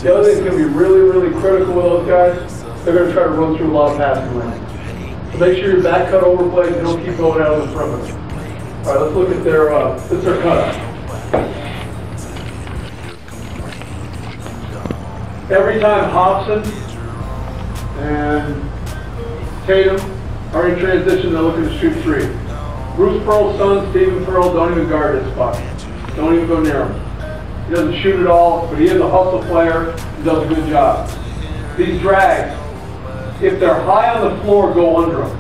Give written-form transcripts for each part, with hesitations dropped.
The other thing that's going to be really, really critical with those guys, they're going to try to run through a lot of passing lanes. So make sure your back cut over plays and don't keep going out of the perimeter. All right, let's look at their cutout. Every time Hobson and Tatum are in transition, they're looking to shoot three. Bruce Pearl's son, Stephen Pearl, don't even guard this spot. Don't even go near him. He doesn't shoot at all, but he is a hustle player and does a good job. These drags, if they're high on the floor, go under them.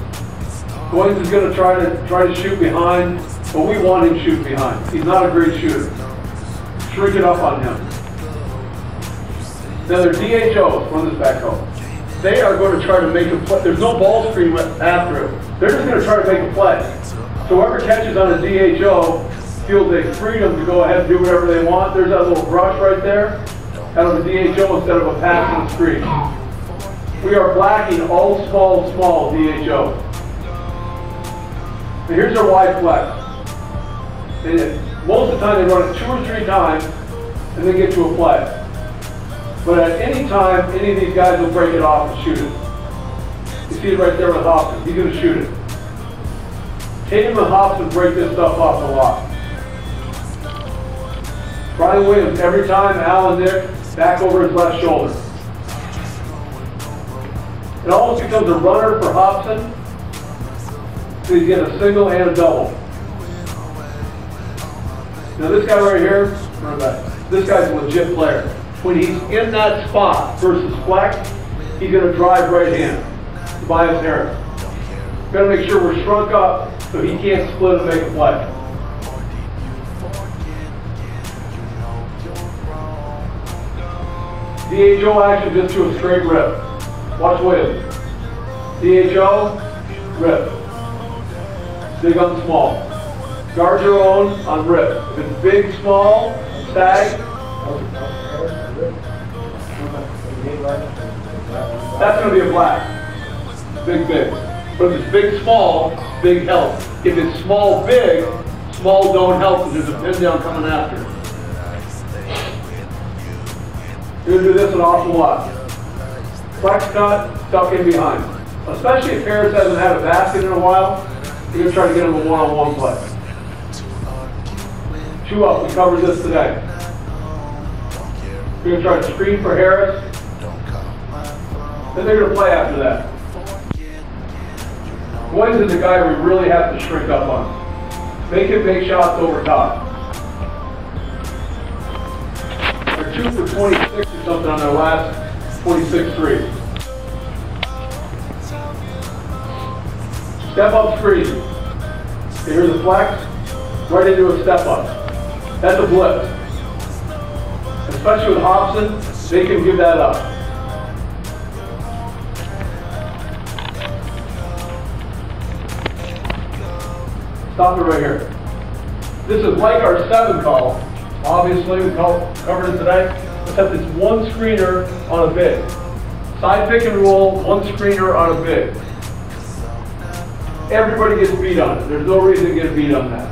Goins is going to try to shoot behind, but we want him to shoot behind. He's not a great shooter. Shrink it up on him. Now their DHOs, run this back home. They are going to try to make a play. There's no ball screen after it. They're just going to try to make a play. So whoever catches on a DHO feels a freedom to go ahead and do whatever they want. There's that little brush right there out of a DHO instead of a pass and a screen. We are blacking all small DHO. Now here's our wide flex. And most of the time they run it 2 or 3 times and then get to a play. But at any time, any of these guys will break it off and shoot it. You see it right there with Hobson. He's going to shoot it. Tatum and Hobson break this stuff off a lot. Brian Williams, every time, Al and Nick, back over his left shoulder. It almost becomes a runner for Hobson. So he's getting a single and a double. Now this guy right here, this guy's a legit player. When he's in that spot versus flex, he's going to drive right hand. Tobias Harris. Got to make sure we're shrunk up so he can't split and make a play. DHO action just to a straight rip. Watch Williams. DHO, rip. Big on small. Guard your own on rip. If it's big, small, stag, that's going to be a black. Big. But if it's big, small, big help. If it's small, big, small don't help because there's a pin down coming after. You're going to do this an awful lot. Flex cut, tuck in behind. Especially if Harris hasn't had a basket in a while, you're going to try to get him a one-on-one play. 2 up, we covered this today. We're going to try to screen for Harris. Then they're going to play after that. Goins is the guy we really have to shrink up on. Make him make shots over top. They're 2 for 26 or something on their last 26 threes. Step up screen. Okay, here's a flex. Right into a step up. That's a blitz. Especially with Hobson, they can give that up. Stop it right here. This is like our 7 call. Obviously, we covered it today. Except it's one screener on a big. Side pick and roll, one screener on a big. Everybody gets beat on it. There's no reason to get beat on that.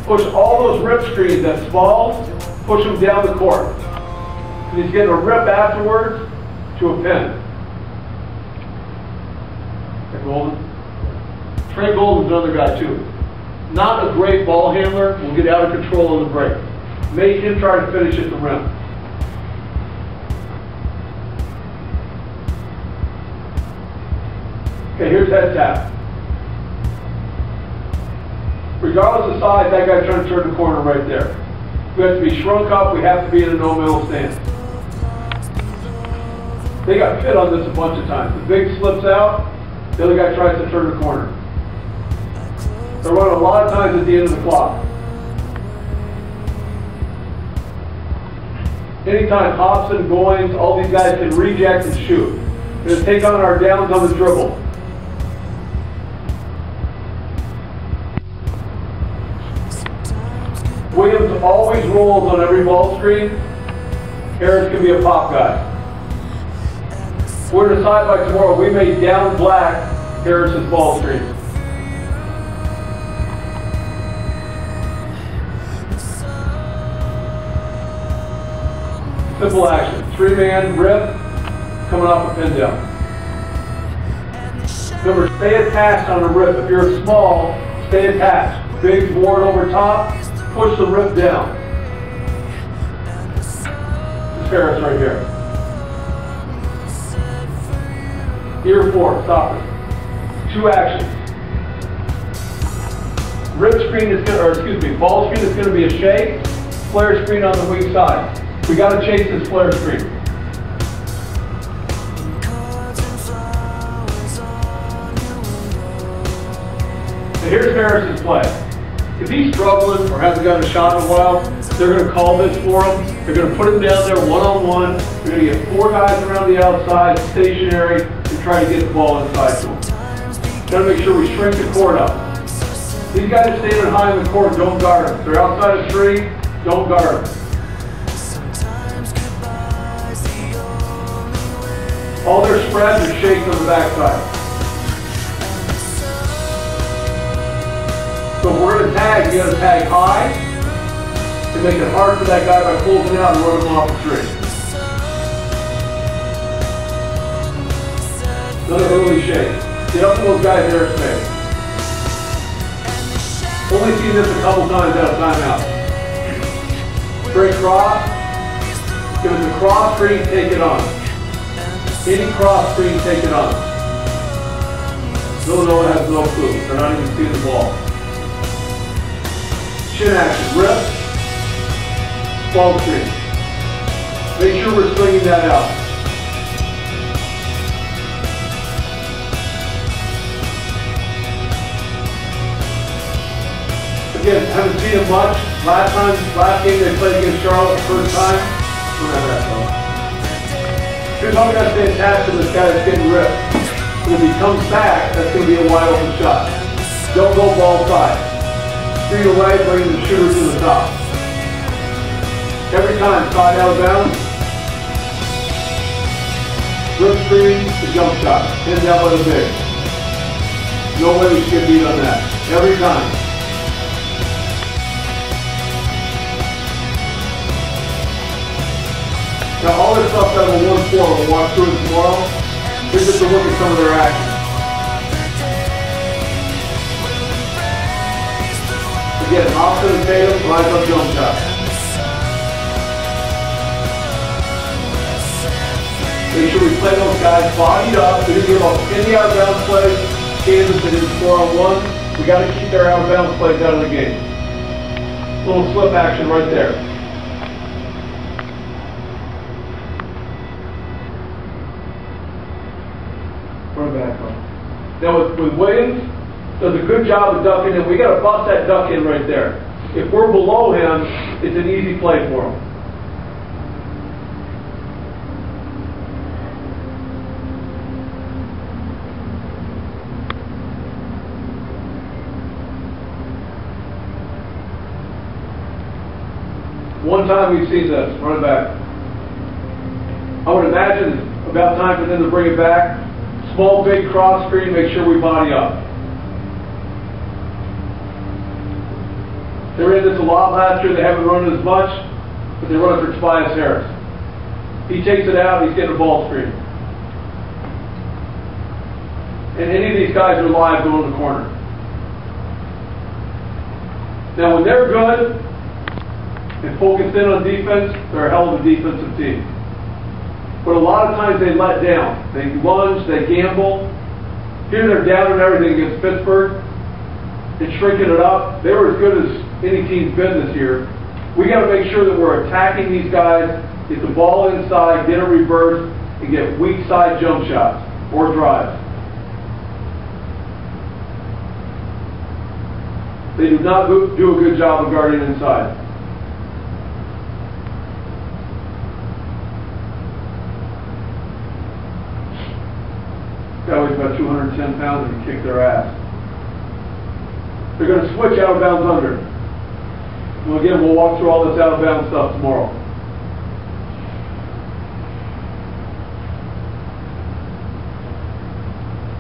Push all those rip screens at smalls, push them down the court. And he's getting a rip afterwards to a pin. Okay, Golden. Trey Golden's another guy too. Not a great ball handler, will get out of control on the break. Make him try to finish at the rim. Okay, here's head tap. Regardless of size, that guy's trying to turn the corner right there. We have to be shrunk up, we have to be in a no-middle stance. They got hit on this a bunch of times. The big slips out, the other guy tries to turn the corner. They're running a lot of times at the end of the clock. Anytime Hobson, Goins, all these guys can reject and shoot. We're going to take on our downs on the dribble. Williams always rolls on every ball screen. Harris can be a pop guy. We're to decide by tomorrow, we may down black Harris's ball screen. Simple action. 3-man rip, coming off a pin down. Remember, stay attached on the rip. If you're small, stay attached. Big board over top, push the rip down. This Ferris right here. Ear 4, stop it. 2 actions. Rip screen is going to, or excuse me, ball screen is going to be a shake. Flare screen on the weak side. We got to chase this flare screen. And here's Harris's play. If he's struggling or hasn't gotten a shot in a while, they're going to call this for him. They're going to put him down there one-on-one. They're going to get 4 guys around the outside, stationary, and try to get the ball inside to him. Got to make sure we shrink the court up. These guys are standing high in the court, don't guard them. If they're outside of 3, don't guard them. All their spreads are shakes on the backside. So if we're going to tag, you got to tag high to make it hard for that guy by closing out and running him off the 3. Another early shake. Get up to those guys' airspace. Only seen this a couple times out of timeout. Straight cross. If it's a cross screen, take it on. Any cross screen, take it on. Villanova has no clue. They're not even seeing the ball. Chin action. Rip. Ball screen. Make sure we're swinging that out. Again, haven't seen it much. Last game they played against Charlotte the first time. Don't have that though. Here's how we got to stay attached to this guy that's getting ripped. And if he comes back, that's going to be a wide open shot. Don't go ball side. Screen away, bring the shooter to the top. Every time, side out of bounds. Rip screen, the jump shot. Pin down by the big. No way we should get beat on that. Every time. Now all this stuff that will 1-4, we'll walk through it tomorrow. Here's just a look at some of their actions. Again, opposite of Tatum, rise up jump shot. Make sure we play those guys bodied up. We didn't give up any out of bounds plays. Kansas did 4-on-1. We got to keep their out of bounds plays out of the game. Little slip action right there. Now with Williams, does a good job of ducking in. We got to bust that duck in right there. If we're below him, it's an easy play for him. One time we've seen this, run it back. I would imagine it's about time for them to bring it back. Small, big cross screen, make sure we body up. They ran this a lot last year, they haven't run it as much, but they run it for Tobias Harris. He takes it out, he's getting a ball screen. And any of these guys are live going in the corner. Now when they're good and focused in on defense, they're a hell of a defensive team. But a lot of times they let down. They lunge, they gamble. Here they're down and everything against Pittsburgh and shrinking it up. They were as good as any team's been this year. We got to make sure that we're attacking these guys, get the ball inside, get a reverse, and get weak side jump shots or drives. They do not do a good job of guarding inside. Guy weighs about 210 pounds and kick their ass. They're going to switch out of bounds under. Well, again, we'll walk through all this out of bounds stuff tomorrow.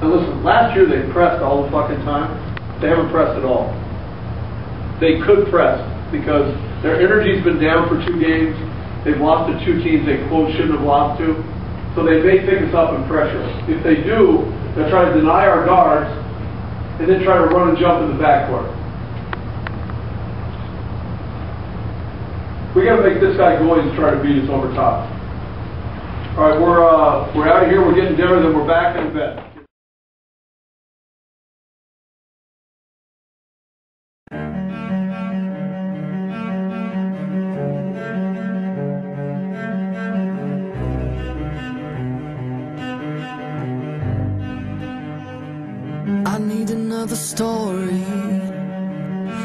Now listen, last year they pressed all the fucking time. They haven't pressed at all. They could press because their energy's been down for 2 games. they've lost to 2 teams they quote shouldn't have lost to. So they may pick us up and pressure us. If they do, they'll try to deny our guards and then try to run and jump in the backcourt. We got to make this guy go and try to beat us over top. All right, we're out of here. We're getting dinner, then we're back in bed. I need another story,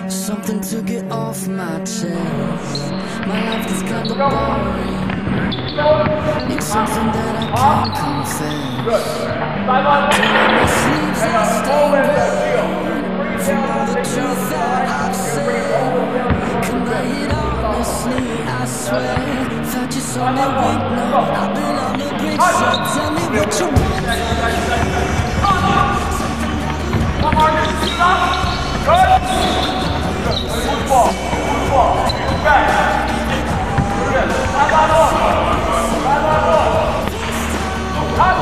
something to get off my chest. My life is kind of boring. It's something that I can't confess. Till my sleeves are stained red from all the truth that I've said. Can I hit honestly, I swear. Thought you saw me weak, no, I've been on the bridge, so tell me what you want. Come on, stop. Good. Good ball. Good ball. Get back. Good. Sideline on. Sideline on. Up.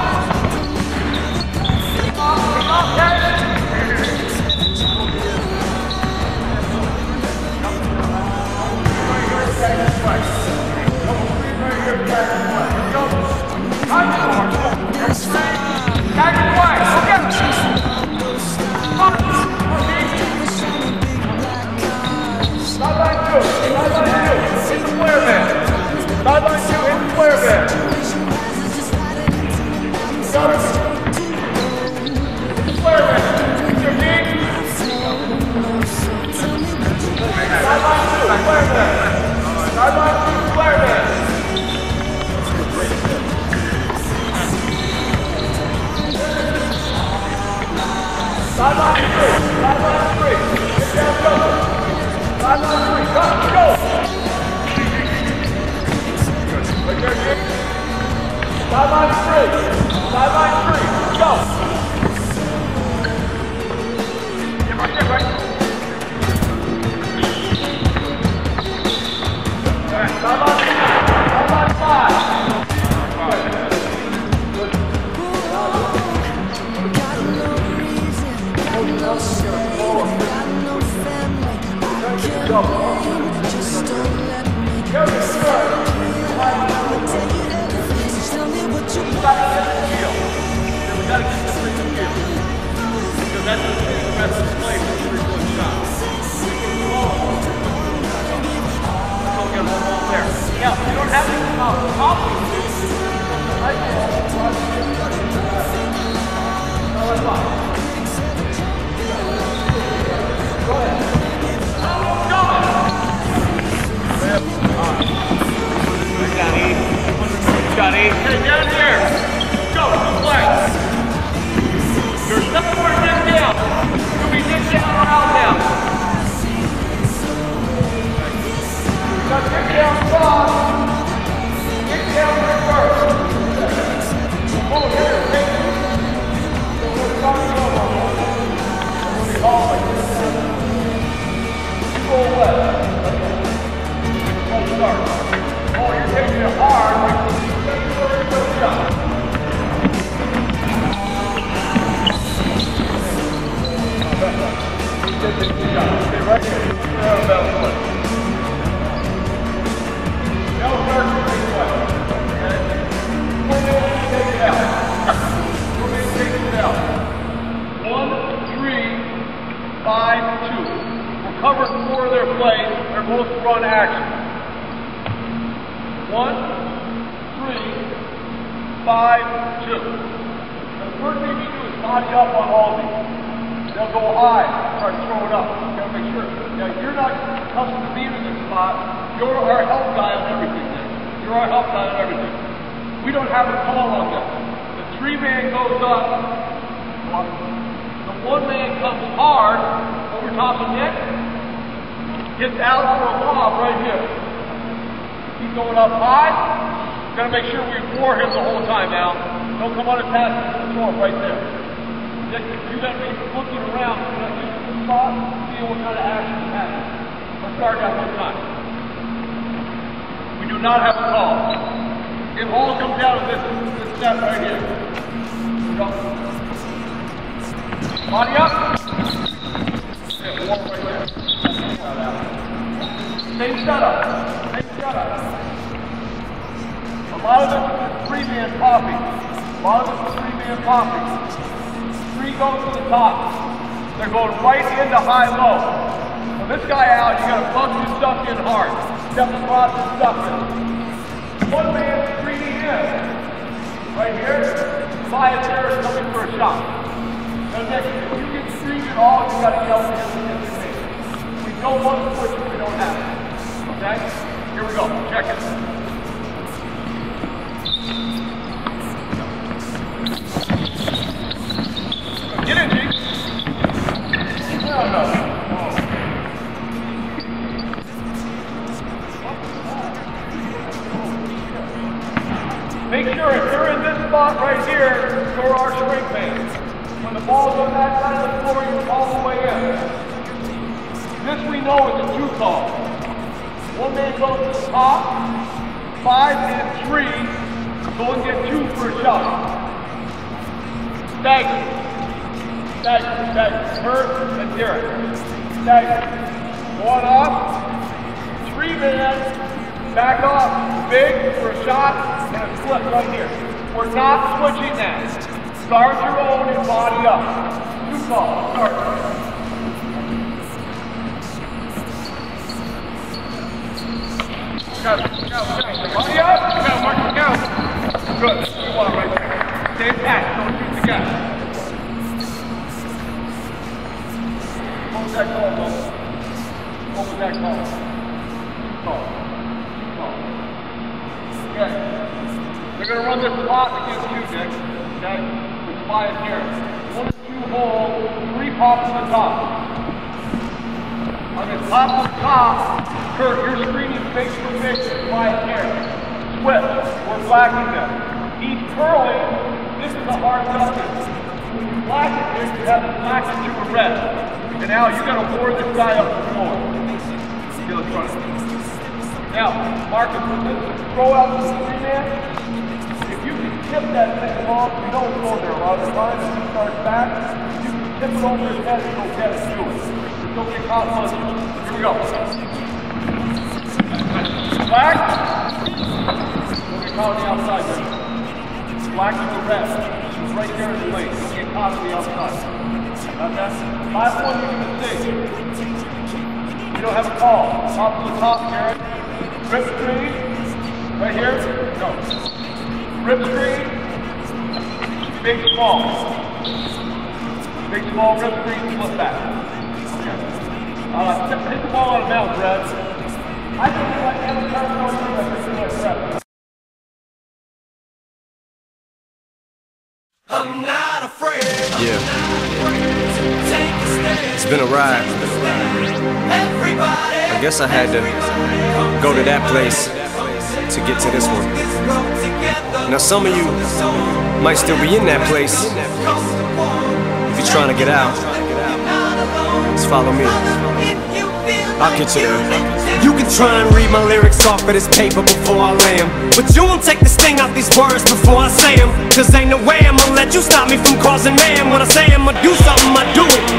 do not have a call. It all comes down to this step right here. Go. Body up. Yeah, walk right there. Same setup. Same setup. A lot of this is three-man popping. Three goes to the top. They're going right into high-low. When this guy out, you gotta bust your stuff in hard. Step across and stuff in. One man screening in. Right here, Elias there is coming for a shot. Now next, if you can screen it all, you gotta yell at him. We don't want to switch if we don't have it. Okay? Here we go. Check it. Get in, G. No. Make sure if you're in this spot right here, you're our strength man. When the ball's on that side of the floor, you're all the way in. This we know is a two call. One man goes to the top, 5 and 3, go and get 2 for a shot. Stagger. Hurt and Derek. Stagger. One off, 3 man, back off, big for a shot, and a flip right here. We're not switching that. Start your own and body up. 2 calls, start. Go. Body up. Go, Mark, go. Good. Good one right there. Stay attached. Don't shoot the gun. What was that call, Bo? What was that call? Call. Okay. They're going to run this spot against you, Nick. Okay? With Elias here. 1 and 2 hole, 3 pops to the top. On this top to the top, Kurt, you're screening face for face with Elias here. Switch. We're blacking them. He's curling. This is a hard subject. When you black it here, you have to black it to a red. And now you got to ward this guy up the floor. Get in front of him. Now, Marcus, throw out the 3-man. If you can tip that thing along, you know it's going there a lot of the time. If he starts back, you can tip it over his head and go get it to it. Just don't get caught punching. Here we go. Black. Don't get caught on the outside there. Black to the red. It's right there in the lane. Don't get caught on the outside. Okay? Last one you're going to see. You don't have a call. Top to the top, Garrett. Rip screen. Right here. Go. Rip screen. Big small. Big small rip screen. Flip back. Okay. Hit the ball out of bounds, Brad. I think you like every time going through that. I'm not afraid. Yeah. It's been a ride. I guess I had to go to that place to get to this one. Now some of you might still be in that place. If you're trying to get out, just follow me. I'll get you there. You can try and read my lyrics off of this paper before I lay 'em, but you won't take the sting out these words before I say 'em. Cause ain't no way I'ma let you stop me from causing man. When I say I'ma do something, I do it.